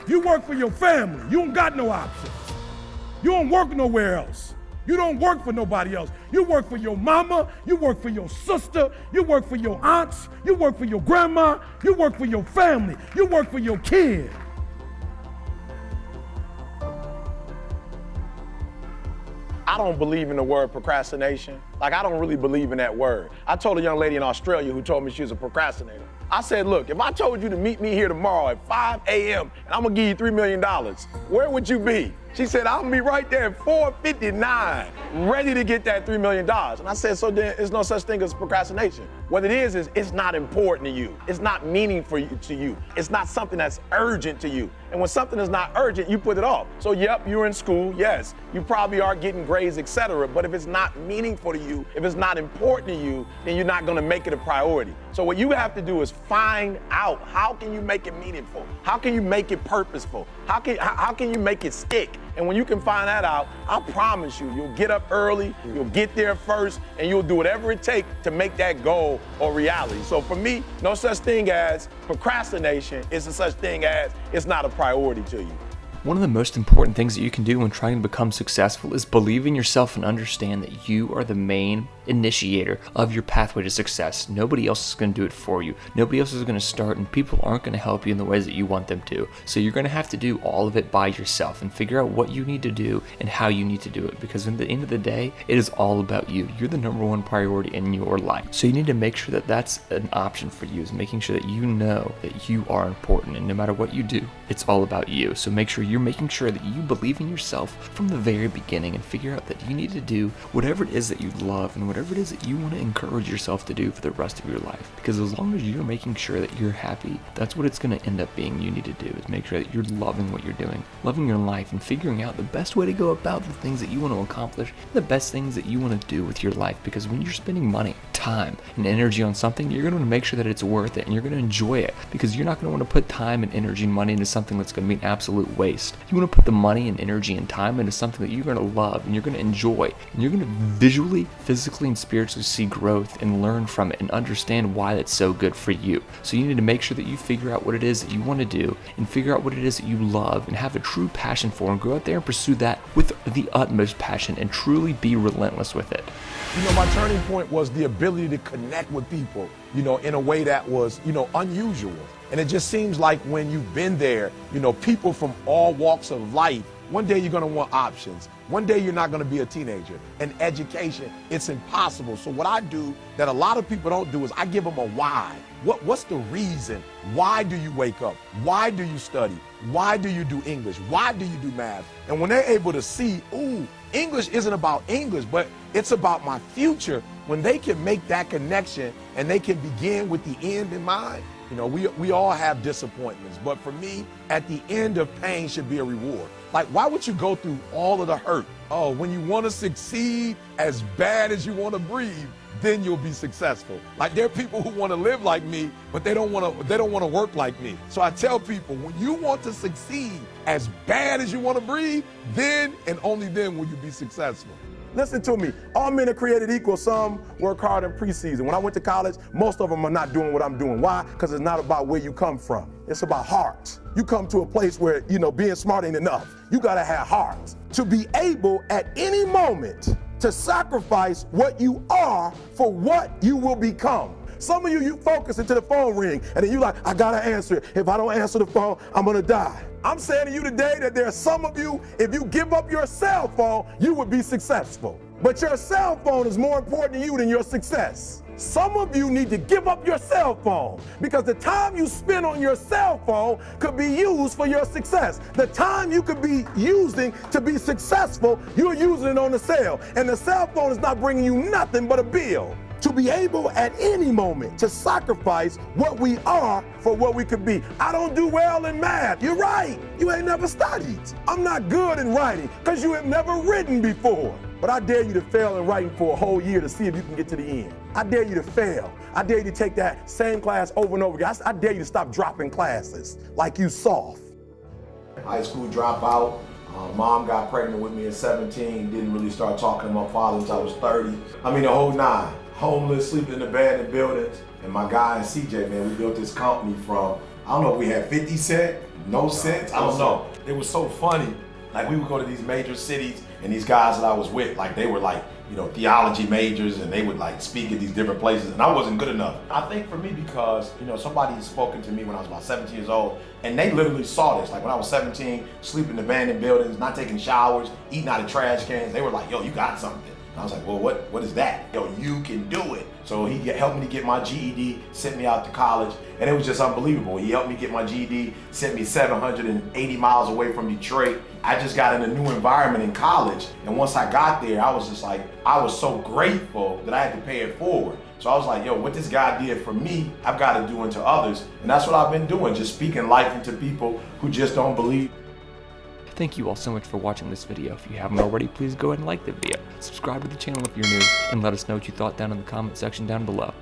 You work for your family. You don't got no options. You don't work nowhere else. You don't work for nobody else. You work for your mama, you work for your sister, you work for your aunts, you work for your grandma, you work for your family, you work for your kid. I don't believe in the word procrastination. Like, I don't really believe in that word. I told a young lady in Australia who told me she was a procrastinator. I said, look, if I told you to meet me here tomorrow at 5 a.m. and I'm gonna give you $3 million, where would you be? She said, I'll be right there at 4:59, ready to get that $3 million. And I said, so then there's no such thing as procrastination. What it is it's not important to you. It's not meaningful to you. It's not something that's urgent to you. And when something is not urgent, you put it off. So yep, you're in school, yes. You probably are getting grades, etc. But if it's not meaningful to you, if it's not important to you, then you're not gonna make it a priority. So what you have to do is find out, how can you make it meaningful? How can you make it purposeful? How can you make it stick? And when you can find that out, I promise you, you'll get up early, you'll get there first, and you'll do whatever it takes to make that goal a reality. So for me, no such thing as procrastination. It's a such thing as it's not a priority to you. One of the most important things that you can do when trying to become successful is believe in yourself and understand that you are the main initiator of your pathway to success. Nobody else is going to do it for you. Nobody else is going to start, and people aren't going to help you in the ways that you want them to. So you're going to have to do all of it by yourself and figure out what you need to do and how you need to do it, because in the end of the day, it is all about you. You're the number one priority in your life. So you need to make sure that that's an option for you, is making sure that you know that you are important, and no matter what you do, it's all about you. So make sure you're making sure that you believe in yourself from the very beginning and figure out that you need to do whatever it is that you love and whatever it is that you want to encourage yourself to do for the rest of your life. Because as long as you're making sure that you're happy, that's what it's going to end up being you need to do, is make sure that you're loving what you're doing, loving your life, and figuring out the best way to go about the things that you want to accomplish, the best things that you want to do with your life. Because when you're spending money, time, and energy on something, you're going to want to make sure that it's worth it and you're going to enjoy it, because you're not going to want to put time and energy and money into something that's going to be an absolute waste. You want to put the money and energy and time into something that you're going to love and you're going to enjoy, and you're going to visually, physically, and spiritually see growth and learn from it and understand why that's so good for you. So you need to make sure that you figure out what it is that you want to do and figure out what it is that you love and have a true passion for, and go out there and pursue that with the utmost passion and truly be relentless with it. You know, my turning point was the ability to connect with people, you know, in a way that was, you know, unusual. And it just seems like when you've been there, you know, people from all walks of life, one day you're going to want options. One day you're not going to be a teenager. And education, it's impossible. So what I do that a lot of people don't do is I give them a why. What's the reason? Why do you wake up? Why do you study? Why do you do English? Why do you do math? And when they're able to see, ooh, English isn't about English, but it's about my future, when they can make that connection and they can begin with the end in mind. You know, we all have disappointments, but for me, at the end of pain should be a reward. Like, why would you go through all of the hurt? Oh, when you want to succeed as bad as you want to breathe, then you'll be successful. Like, there are people who want to live like me, but they don't want to work like me. So I tell people, when you want to succeed as bad as you want to breathe, then and only then will you be successful. Listen to me. All men are created equal. Some work hard in preseason. When I went to college, most of them are not doing what I'm doing. Why? Because it's not about where you come from. It's about heart. You come to a place where, you know, being smart ain't enough. You got to have heart. To be able at any moment to sacrifice what you are for what you will become. Some of you focus until the phone ring, and then you like, I gotta answer it. If I don't answer the phone, I'm gonna die. I'm saying to you today that there are some of you, if you give up your cell phone, you would be successful. But your cell phone is more important to you than your success. Some of you need to give up your cell phone, because the time you spend on your cell phone could be used for your success. The time you could be using to be successful, you're using it on the cell. And the cell phone is not bringing you nothing but a bill. To be able at any moment to sacrifice what we are for what we could be. I don't do well in math. You're right. You ain't never studied. I'm not good in writing because you have never written before. But I dare you to fail in writing for a whole year to see if you can get to the end. I dare you to fail. I dare you to take that same class over and over again. I dare you to stop dropping classes like you soft. High school dropout. Mom got pregnant with me at 17. Didn't really start talking to my father until I was 30. I mean, the whole nine. Homeless, sleeping in abandoned buildings. And my guy, CJ, man, we built this company from, I don't know if we had 50 Cent, no sense. I don't know. It was so funny. Like we would go to these major cities, and these guys that I was with, like they were like, you know, theology majors, and they would like speak at these different places, and I wasn't good enough. I think for me, because, you know, somebody had spoken to me when I was about 17 years old, and they literally saw this. Like when I was 17, sleeping in abandoned buildings, not taking showers, eating out of trash cans, they were like, yo, you got something. And I was like, well, what is that? Yo, you can do it. So he helped me to get my GED, sent me out to college, and it was just unbelievable. He helped me get my GED, sent me 780 miles away from Detroit. I just got in a new environment in college, and once I got there, I was just like, I was so grateful that I had to pay it forward. So I was like, yo, what this guy did for me, I've got to do unto others. And that's what I've been doing, just speaking life into people who just don't believe. Thank you all so much for watching this video. If you haven't already, please go ahead and like the video. Subscribe to the channel if you're new, and let us know what you thought down in the comment section down below.